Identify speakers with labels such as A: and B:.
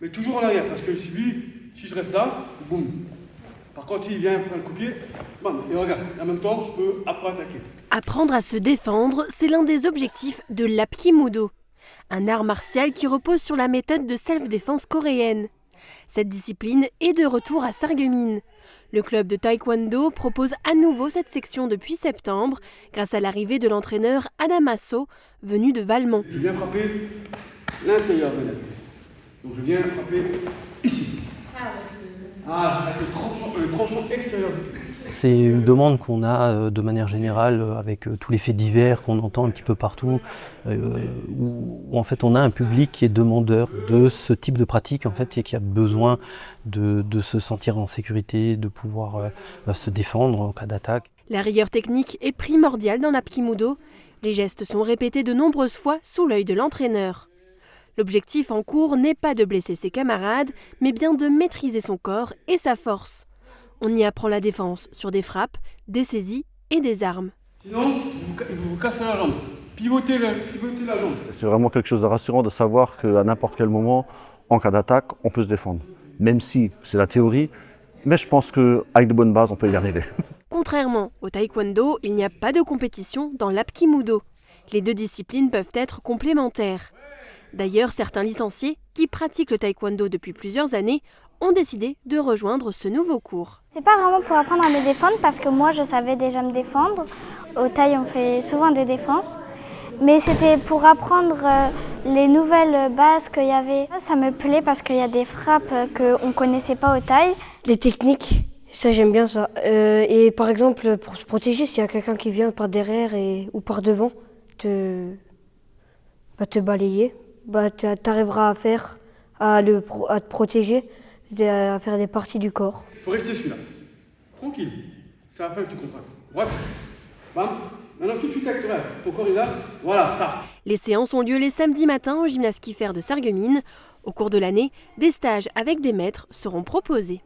A: Mais toujours en arrière, parce que si je reste là, boum. Par contre, il vient prendre le coup de pied, bam, et regarde, en même temps, je peux après attaquer.
B: Apprendre à se défendre, c'est l'un des objectifs de l'Apkimudo, un art martial qui repose sur la méthode de self-défense coréenne. Cette discipline est de retour à Sarreguemines. Le club de taekwondo propose à nouveau cette section depuis septembre, grâce à l'arrivée de l'entraîneur Adam Asso, venu de Valmont.
A: Je viens frapper l'intérieur de la cuisse. Donc je viens frapper ici. Avec le tranchant extérieur de la cuisse.
C: C'est une demande qu'on a de manière générale avec tous les faits divers qu'on entend un petit peu partout, où en fait on a un public qui est demandeur de ce type de pratique en fait, et qui a besoin de se sentir en sécurité, de pouvoir se défendre en cas d'attaque.
B: La rigueur technique est primordiale dans l'Apkimudo. Les gestes sont répétés de nombreuses fois sous l'œil de l'entraîneur. L'objectif en cours n'est pas de blesser ses camarades, mais bien de maîtriser son corps et sa force. On y apprend la défense sur des frappes, des saisies et des armes.
A: Sinon, vous cassez la jambe. Pivotez la jambe.
D: C'est vraiment quelque chose de rassurant de savoir qu'à n'importe quel moment, en cas d'attaque, on peut se défendre. Même si c'est la théorie, mais je pense qu'avec de bonnes bases, on peut y arriver.
B: Contrairement au taekwondo, il n'y a pas de compétition dans l'Apkimudo. Les deux disciplines peuvent être complémentaires. D'ailleurs, certains licenciés qui pratiquent le taekwondo depuis plusieurs années ont décidé de rejoindre ce nouveau cours.
E: C'est pas vraiment pour apprendre à me défendre parce que moi je savais déjà me défendre. Au taille on fait souvent des défenses. Mais c'était pour apprendre les nouvelles bases qu'il y avait. Ça me plaît parce qu'il y a des frappes qu'on ne connaissait pas au taille.
F: Les techniques, ça j'aime bien ça. Et par exemple pour se protéger, s'il y a quelqu'un qui vient par derrière ou par devant te balayer, tu arriveras à te protéger, à faire des parties du corps.
A: Il faut rester celui-là. Tranquille. Ça va faire que tu comprends. Droite. Bam. Maintenant tout de suite avec ton corps est là. Voilà, ça.
B: Les séances ont lieu les samedis matins au gymnase Kiefer de Sarreguemines. Au cours de l'année, des stages avec des maîtres seront proposés.